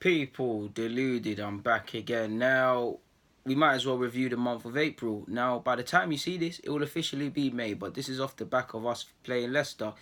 People, deluded, I'm back again. Now, we might as well review the month of April. Now, by the time you see this, it will officially be May, but this is off the back of us playing Leicester.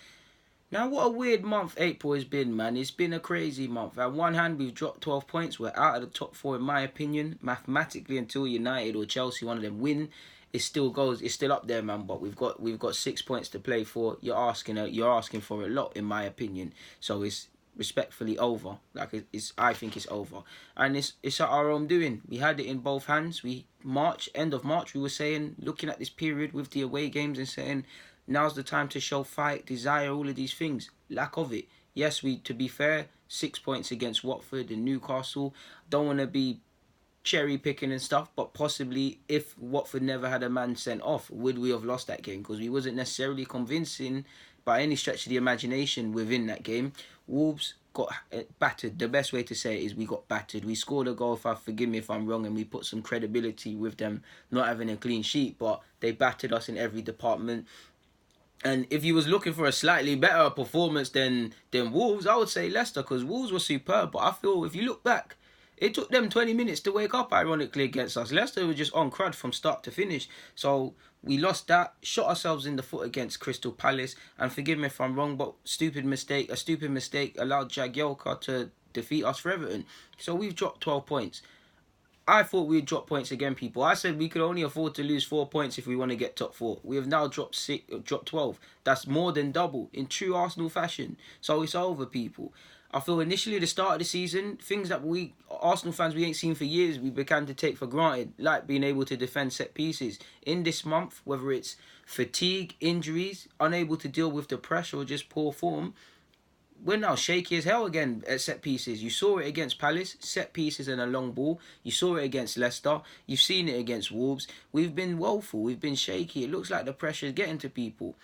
Now, what a weird month April has been, man. It's been a crazy month. On one hand, we've dropped 12 points. We're out of the top four, in my opinion. Mathematically, until United or Chelsea, one of them win, it still goes. It's still up there, man. But we've got 6 points to play for. You're asking for a lot, in my opinion. So it's respectfully over. I think it's over, and it's at our own doing. We had it in both hands. End of March, we were saying, looking at this period with the away games and saying, now's the time to show fight, desire, all of these things. Lack of it. Yes, to be fair, 6 points against Watford and Newcastle. Don't want to be cherry picking and stuff, but possibly if Watford never had a man sent off, would we have lost that game? Because we wasn't necessarily convincing by any stretch of the imagination within that game. Wolves got battered. The best way to say it is we got battered. We scored a goal, forgive me if I'm wrong, and we put some credibility with them not having a clean sheet, but they battered us in every department. And if you was looking for a slightly better performance than Wolves, I would say Leicester, because Wolves were superb. But I feel if you look back, it took them 20 minutes to wake up, ironically, against us. Leicester was just on crud from start to finish. So we lost that, shot ourselves in the foot against Crystal Palace. And forgive me if I'm wrong, but a stupid mistake allowed Jagielka to defeat us for Everton. So we've dropped 12 points. I thought we'd drop points again, people. I said we could only afford to lose 4 points if we want to get top four. We have now dropped 12. That's more than double in true Arsenal fashion. So it's over, people. I feel initially at the start of the season, things that we Arsenal fans we ain't seen for years, we began to take for granted, like being able to defend set pieces. In this month, whether it's fatigue, injuries, unable to deal with the pressure or just poor form, we're now shaky as hell again at set pieces. You saw it against Palace, set pieces and a long ball. You saw it against Leicester. You've seen it against Wolves. We've been woeful. We've been shaky. It looks like the pressure is getting to people.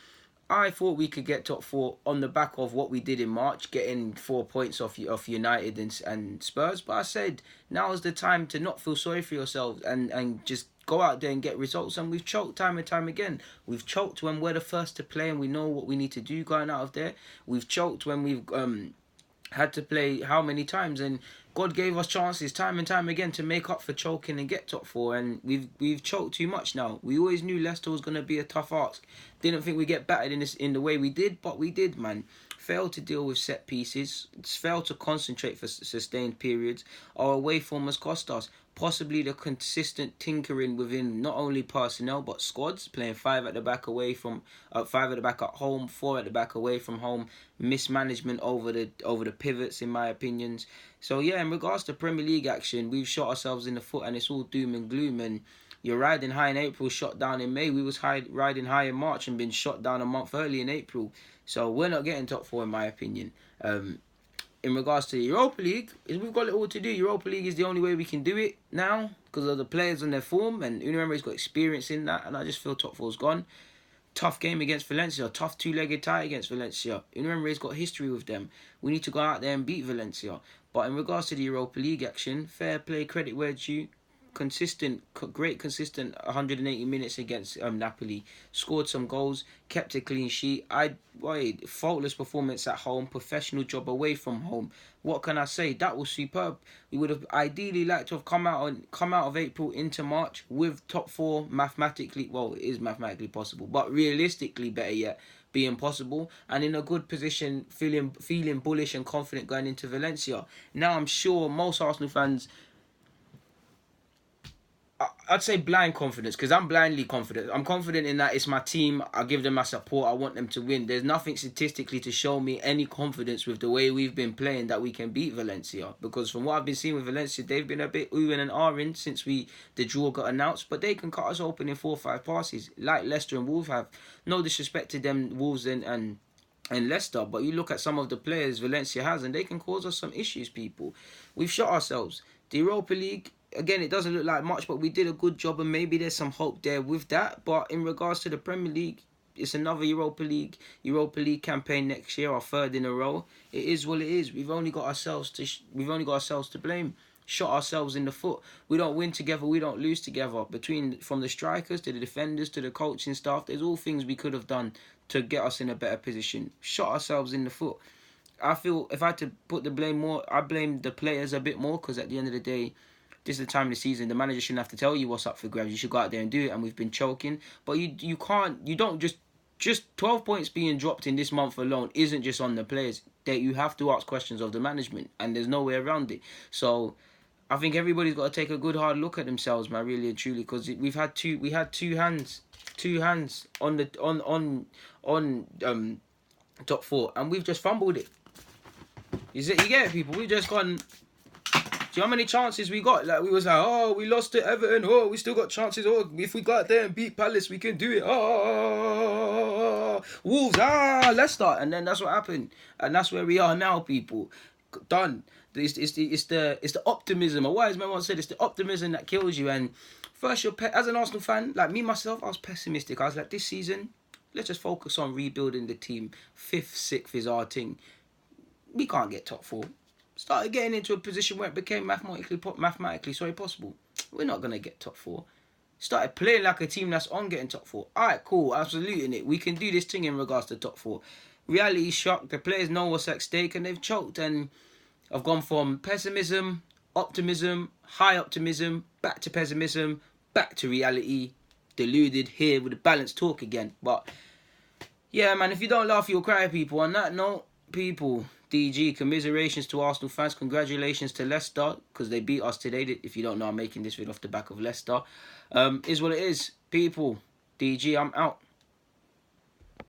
I thought we could get top four on the back of what we did in March, getting 4 points off United and Spurs. But I said, now is the time to not feel sorry for yourselves and just go out there and get results. And we've choked time and time again. We've choked when we're the first to play and we know what we need to do going out of there. We've choked when we've had to play how many times, and God gave us chances time and time again to make up for choking and get top four, and we've choked too much now. We always knew Leicester was going to be a tough ask. Didn't think we'd get battered in the way we did, but we did, man. Failed to deal with set pieces, failed to concentrate for sustained periods. Our away form has cost us. Possibly the consistent tinkering within not only personnel but squads, playing 5 at the back away from 5 at the back at home, 4 at the back away from home. Mismanagement over the pivots, in my opinions. So yeah, in regards to Premier League action, we've shot ourselves in the foot, and it's all doom and gloom. And you're riding high in April, shot down in May. We was riding high in March and been shot down a month early in April. So we're not getting top four, in my opinion. In regards to the Europa League, we've got it all to do. Europa League is the only way we can do it now because of the players and their form, and Unai Emery's got experience in that, and I just feel top four's gone. Tough game against Valencia, tough two-legged tie against Valencia. Unai Emery's got history with them. We need to go out there and beat Valencia. But in regards to the Europa League action, fair play, credit where it's due. Consistent 180 minutes against Napoli. Scored some goals, kept a clean sheet. Faultless performance at home, professional job away from home. What can I say? That was superb. We would have ideally liked to have come out of April into March with top four mathematically. Well, it is mathematically possible, but realistically, better yet, being possible, and in a good position, feeling bullish and confident going into Valencia. Now, I'm sure most Arsenal fans, I'd say blind confidence, because I'm blindly confident. I'm confident in that it's my team. I give them my support. I want them to win. There's nothing statistically to show me any confidence with the way we've been playing that we can beat Valencia. Because from what I've been seeing with Valencia, they've been a bit oohing and ahhing since the draw got announced. But they can cut us open in 4 or 5 passes, like Leicester and Wolves have. No disrespect to them, Wolves and Leicester, but you look at some of the players Valencia has, and they can cause us some issues, people. We've shot ourselves. The Europa League, again, it doesn't look like much, but we did a good job, and maybe there's some hope there with that. But in regards to the Premier League, it's another Europa League campaign next year, our 3rd in a row. It is what it is. We've only got ourselves to blame. Shot ourselves in the foot. We don't win together, we don't lose together. From the strikers to the defenders to the coaching staff, there's all things we could have done to get us in a better position. Shot ourselves in the foot. I feel if I had to put the blame more, I blame the players a bit more, because at the end of the day, this is the time of the season. The manager shouldn't have to tell you what's up for grabs. You should go out there and do it, and we've been choking. But you can't, you don't just 12 points being dropped in this month alone isn't just on the players. That you have to ask questions of the management, and there's no way around it. So I think everybody's got to take a good hard look at themselves, man, really and truly, because we had two hands on the on top four, and we've just fumbled it. You get it, people? We've just gone. Do you know how many chances we got? Like, we was like, oh, we lost to Everton. Oh, we still got chances. Oh, if we got there and beat Palace, we can do it. Oh, Wolves. Leicester. And then that's what happened. And that's where we are now, people. Done. It's the optimism. A wise man once said, it's the optimism that kills you. And first, as an Arsenal fan, like me, myself, I was pessimistic. I was like, this season, let's just focus on rebuilding the team. 5th, 6th is our thing. We can't get top 4. Started getting into a position where it became mathematically possible. We're not going to get top 4. Started playing like a team that's on getting top 4. Alright, cool, absolutely it. We can do this thing in regards to top 4. Reality shock, the players know what's at stake and they've choked. And I've gone from pessimism, optimism, high optimism, back to pessimism, back to reality, deluded here with a balanced talk again. But yeah, man, if you don't laugh, you'll cry, people. On that note, people, DG, commiserations to Arsenal fans. Congratulations to Leicester, because they beat us today. If you don't know, I'm making this video off the back of Leicester. Is what it is. People, DG, I'm out.